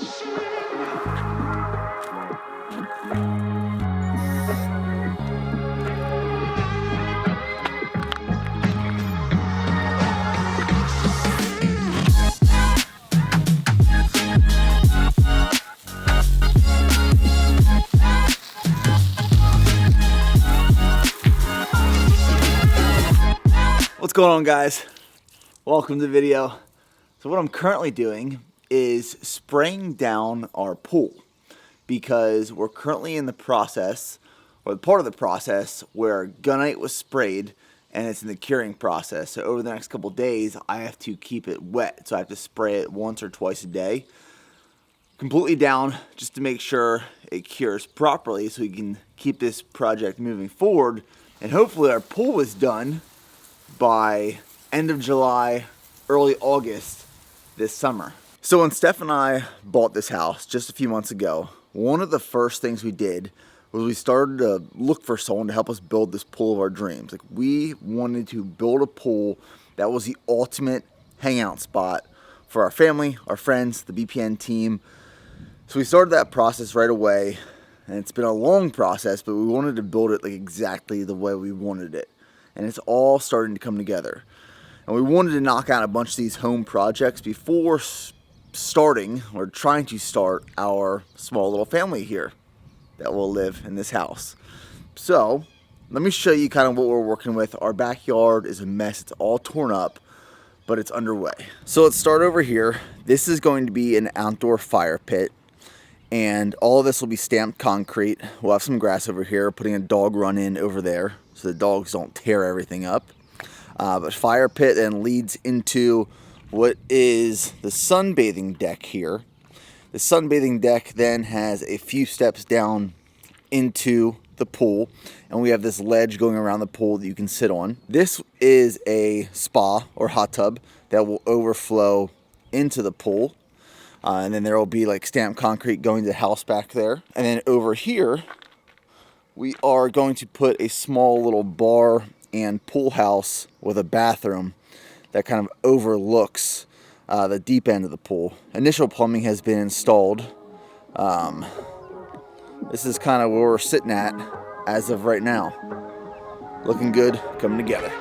What's going on, guys? Welcome to the video. So what I'm currently doing is spraying down our pool because we're currently in the process, or part of the process, where gunite was sprayed and it's in the curing process. So over the next couple days, I have to keep it wet. So I have to spray it once or twice a day, completely down, just to make sure it cures properly so we can keep this project moving forward. And hopefully our pool is done by end of July, early August this summer. So when Steph and I bought this house just a few months ago, one of the first things we did was we started to look for someone to help us build this pool of our dreams. Like, we wanted to build a pool that was the ultimate hangout spot for our family, our friends, the BPN team. So we started that process right away, and it's been a long process, but we wanted to build it like exactly the way we wanted it. And it's all starting to come together. And we wanted to knock out a bunch of these home projects before starting, or trying to start, our small little family here that will live in this house. So let me show you kind of what we're working with. Our backyard is a mess. It's all torn up, but it's underway. So let's start over here. This is going to be an outdoor fire pit, and all of this will be stamped concrete. We'll have some grass over here, putting a dog run in over there so the dogs don't tear everything up. But fire pit then leads into what is the sunbathing deck here. The sunbathing deck then has a few steps down into the pool, and we have this ledge going around the pool that you can sit on. This is a spa or hot tub that will overflow into the pool. And then there will be like stamped concrete going to the house back there. And then over here, we are going to put a small little bar and pool house with a bathroom that kind of overlooks the deep end of the pool. Initial plumbing has been installed. This is kind of where we're sitting at as of right now. Looking good, coming together.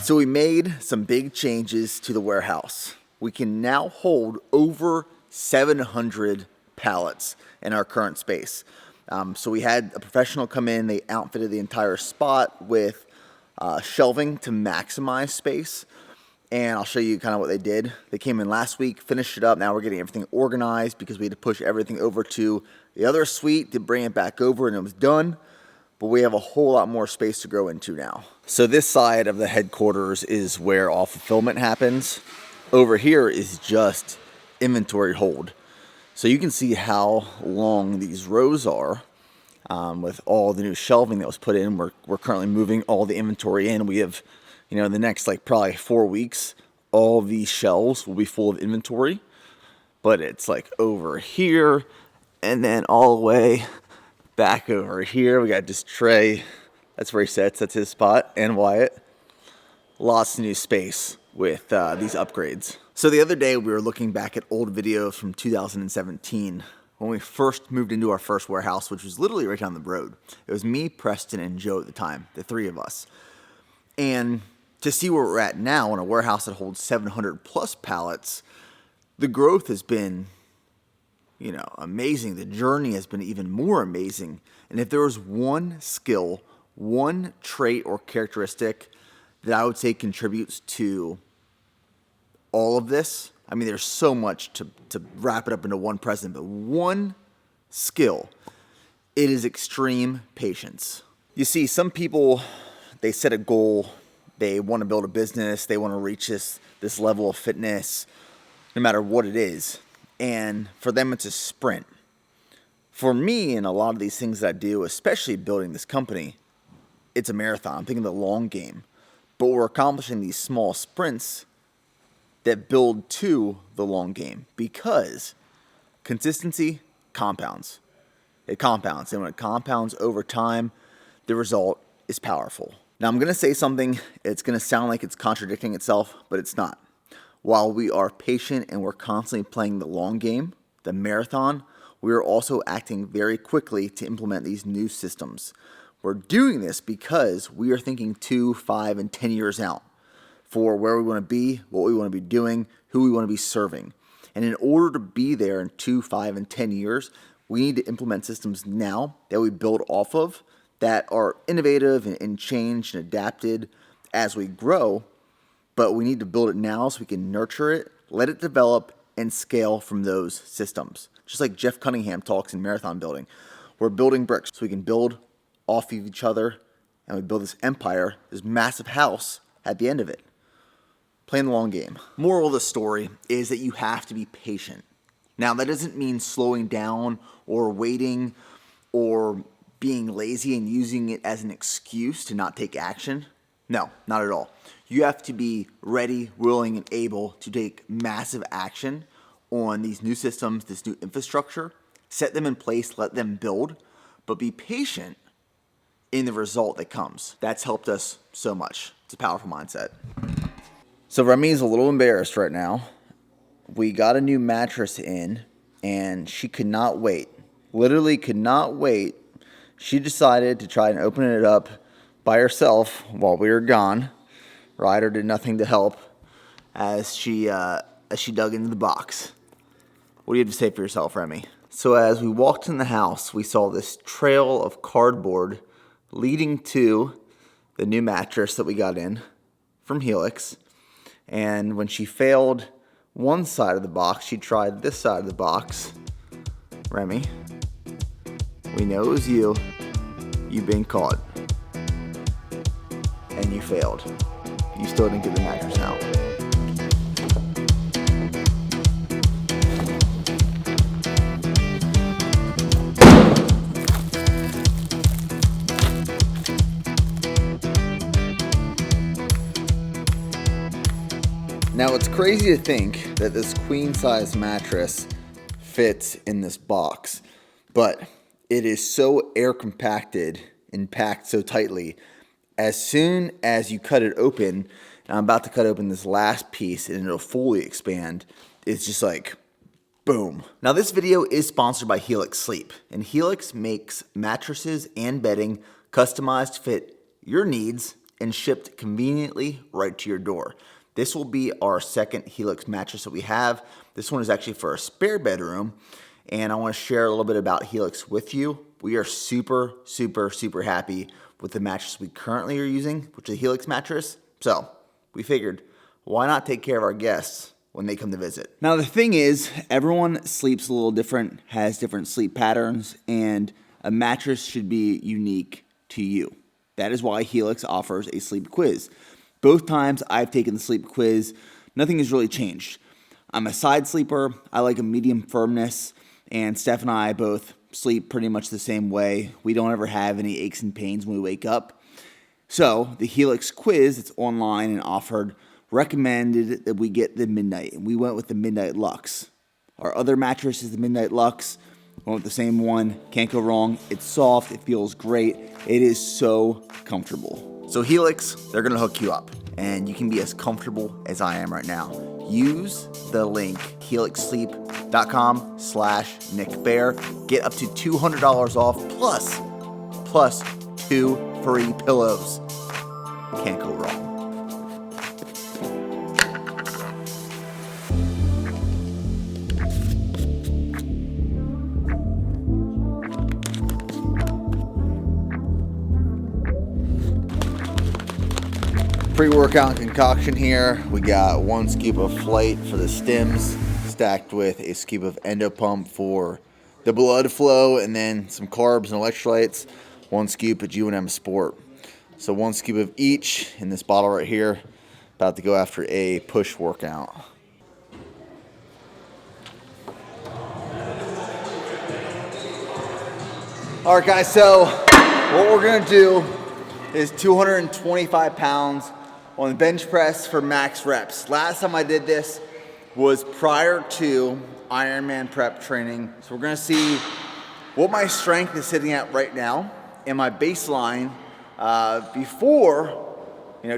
So we made some big changes to the warehouse. We can now hold over 700 pallets in our current space. So we had a professional come in. They outfitted the entire spot with shelving to maximize space. And I'll show you kind of what they did. They came in last week, finished it up. Now we're getting everything organized because we had to push everything over to the other suite to bring it back over, and it was done. But we have a whole lot more space to grow into now. So this side of the headquarters is where all fulfillment happens. Over here is just inventory hold. So you can see how long these rows are with all the new shelving that was put in. We're currently moving all the inventory in. We have, in the next probably 4 weeks, all these shelves will be full of inventory. But it's like over here and then all the way back over here. We got this Trey. That's where he sits. That's his spot. And Wyatt. Lots of new space with these upgrades. So the other day we were looking back at old videos from 2017 when we first moved into our first warehouse, which was literally right down the road. It was me, Preston, and Joe at the time, the three of us. And to see where we're at now in a warehouse that holds 700 plus pallets, the growth has been amazing. The journey has been even more amazing. And if there was one skill, one trait or characteristic that I would say contributes to all of this, there's so much to wrap it up into one present, but one skill, it is extreme patience. You see, some people, they set a goal, they want to build a business, they want to reach this level of fitness, no matter what it is. And for them, it's a sprint. For me, and a lot of these things that I do, especially building this company, it's a marathon. I'm thinking of the long game. But we're accomplishing these small sprints that build to the long game, because consistency compounds. It compounds. And when it compounds over time, the result is powerful. Now, I'm going to say something, it's going to sound like it's contradicting itself, but it's not. While we are patient and we're constantly playing the long game, the marathon, we are also acting very quickly to implement these new systems. We're doing this because we are thinking 2, 5, and 10 years out for where we want to be, what we want to be doing, who we want to be serving. And in order to be there in 2, 5, and 10 years, we need to implement systems now that we build off of that are innovative and changed and adapted as we grow. But we need to build it now so we can nurture it, let it develop, and scale from those systems. Just like Jeff Cunningham talks in marathon building. We're building bricks so we can build off of each other, and we build this empire, this massive house at the end of it. Playing the long game. Moral of the story is that you have to be patient. Now, that doesn't mean slowing down or waiting or being lazy and using it as an excuse to not take action. No, not at all. You have to be ready, willing, and able to take massive action on these new systems, this new infrastructure, set them in place, let them build, but be patient in the result that comes. That's helped us so much. It's a powerful mindset. So Remy's a little embarrassed right now. We got a new mattress in, and she could not wait. Literally could not wait. She decided to try and open it up by herself while we were gone. Ryder did nothing to help as she dug into the box. What do you have to say for yourself, Remy? So as we walked in the house, we saw this trail of cardboard leading to the new mattress that we got in from Helix. And when she failed one side of the box, she tried this side of the box. Remy, we know it was you. You've been caught. And you failed. You still didn't get the mattress out. Now, it's crazy to think that this queen-size mattress fits in this box, but it is so air compacted and packed so tightly. As soon as you cut it open, and I'm about to cut open this last piece and it'll fully expand, it's just like, boom. Now, this video is sponsored by Helix Sleep, and Helix makes mattresses and bedding customized to fit your needs and shipped conveniently right to your door. This will be our second Helix mattress that we have. This one is actually for a spare bedroom, and I want to share a little bit about Helix with you. We are super, super, super happy with the mattress we currently are using, which is a Helix mattress. So we figured, why not take care of our guests when they come to visit? Now, the thing is, everyone sleeps a little different, has different sleep patterns, and a mattress should be unique to you. That is why Helix offers a sleep quiz. Both times I've taken the sleep quiz, nothing has really changed. I'm a side sleeper. I like a medium firmness, and Steph and I both sleep pretty much the same way. We don't ever have any aches and pains when we wake up. So the Helix quiz, it's online and offered, recommended that we get the Midnight, and we went with the Midnight Luxe. Our other mattress is the Midnight Luxe. Went with the same one. Can't go wrong. It's soft. It feels great. It is so comfortable. So Helix, they're going to hook you up, and you can be as comfortable as I am right now. Use the link helixsleep.com/NickBear. Get up to $200 off plus 2 free pillows. Can't go wrong. Pre-workout concoction here. We got 1 scoop of Flight for the stims, stacked with a scoop of Endo Pump for the blood flow, and then some carbs and electrolytes. 1 scoop of G1M Sport. So 1 scoop of each in this bottle right here. About to go after a push workout. All right, guys, so what we're gonna do is 225 pounds on the bench press for max reps. Last time I did this was prior to Ironman prep training. So we're gonna see what my strength is sitting at right now and my baseline before,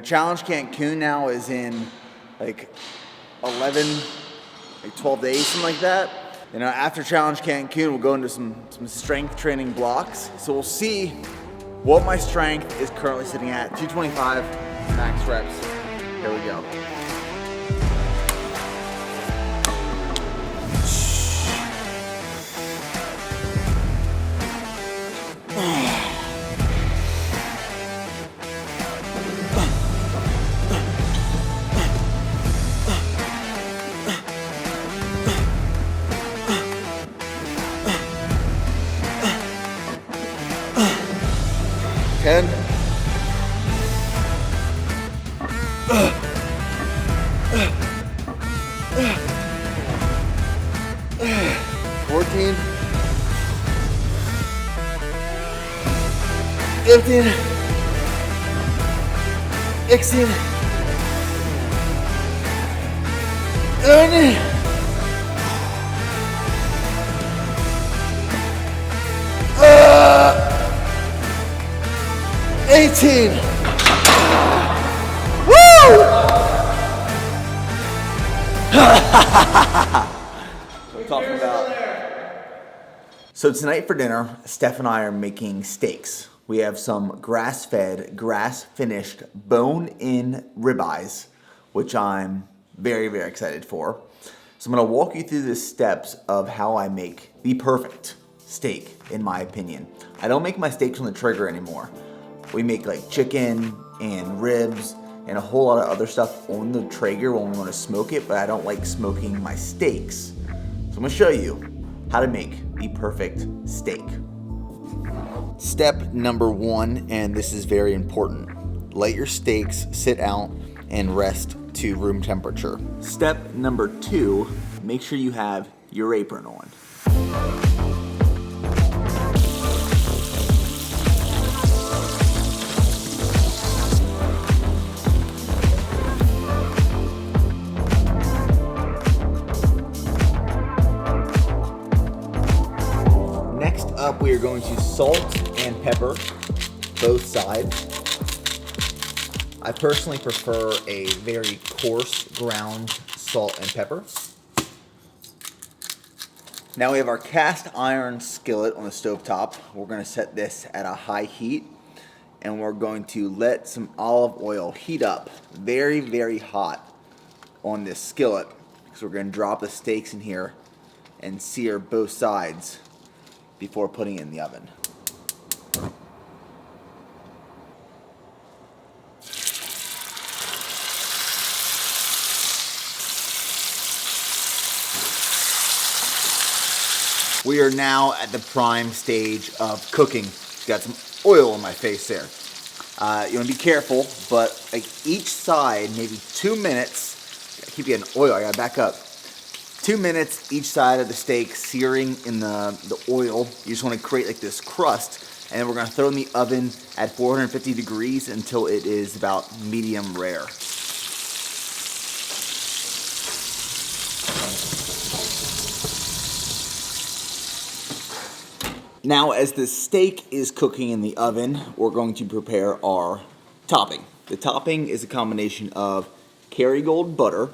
Challenge Cancun now is in like 11, like 12 days, something like that. After Challenge Cancun, we'll go into some strength training blocks. So we'll see what my strength is currently sitting at. 225 max reps. Here we go. Ten. 14. 15. 16. 17. 18. Woo! What I'm talking about. So tonight for dinner, Steph and I are making steaks. We have some grass-fed, grass-finished, bone-in ribeyes, which I'm very, very excited for. So I'm gonna walk you through the steps of how I make the perfect steak, in my opinion. I don't make my steaks on the trigger anymore. We make like chicken and ribs and a whole lot of other stuff on the Traeger when we want to smoke it, but I don't like smoking my steaks. So I'm gonna show you how to make the perfect steak. Step number 1, and this is very important. Let your steaks sit out and rest to room temperature. Step number 2, make sure you have your apron on. Up, we are going to salt and pepper both sides. I personally prefer a very coarse ground salt and pepper. Now we have our cast iron skillet on the stovetop. We're going to set this at a high heat and we're going to let some olive oil heat up very, very hot on this skillet. So we're going to drop the steaks in here and sear both sides before putting it in the oven. We are now at the prime stage of cooking. Got some oil on my face there. You want to be careful, but like each side, maybe 2 minutes. I keep getting oil, I gotta back up. 2 minutes each side of the steak searing in the oil. You just want to create like this crust, and then we're going to throw it in the oven at 450 degrees until it is about medium rare. Now, as the steak is cooking in the oven, we're going to prepare our topping. The topping is a combination of Kerrygold butter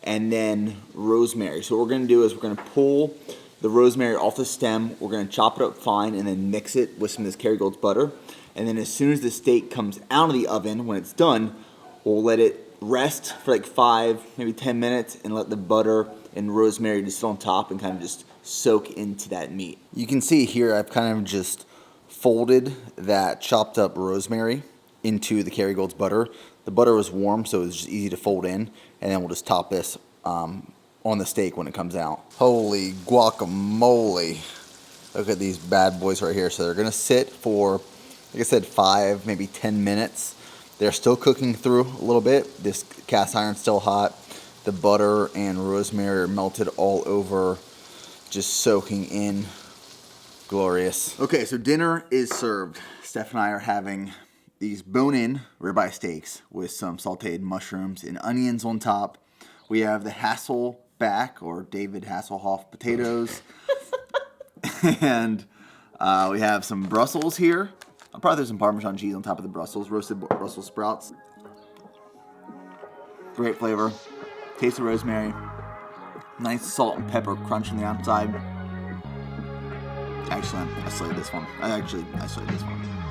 and then rosemary. So what we're gonna do is we're gonna pull the rosemary off the stem, we're gonna chop it up fine and then mix it with some of this Kerrygold butter. And then as soon as the steak comes out of the oven, when it's done, we'll let it rest for like 5, maybe 10 minutes and let the butter and rosemary just sit on top and kind of just soak into that meat. You can see here I've kind of just folded that chopped up rosemary into the Kerrygold's butter. The butter was warm, so it was just easy to fold in, and then we'll just top this on the steak when it comes out. Holy guacamole. Look at these bad boys right here. So they're gonna sit for like I said, 5, maybe 10 minutes. They're still cooking through a little bit. This cast iron's still hot. The butter and rosemary are melted all over, just soaking in. Glorious. Okay, so dinner is served. Steph and I are having these bone-in ribeye steaks with some sauteed mushrooms and onions on top. We have the Hasselback, or David Hasselhoff potatoes. And we have some Brussels here. I'll probably throw some Parmesan cheese on top of the Brussels, roasted Brussels sprouts. Great flavor. Taste of rosemary. Nice salt and pepper crunch on the outside. Excellent. I slayed this one. I slayed this one.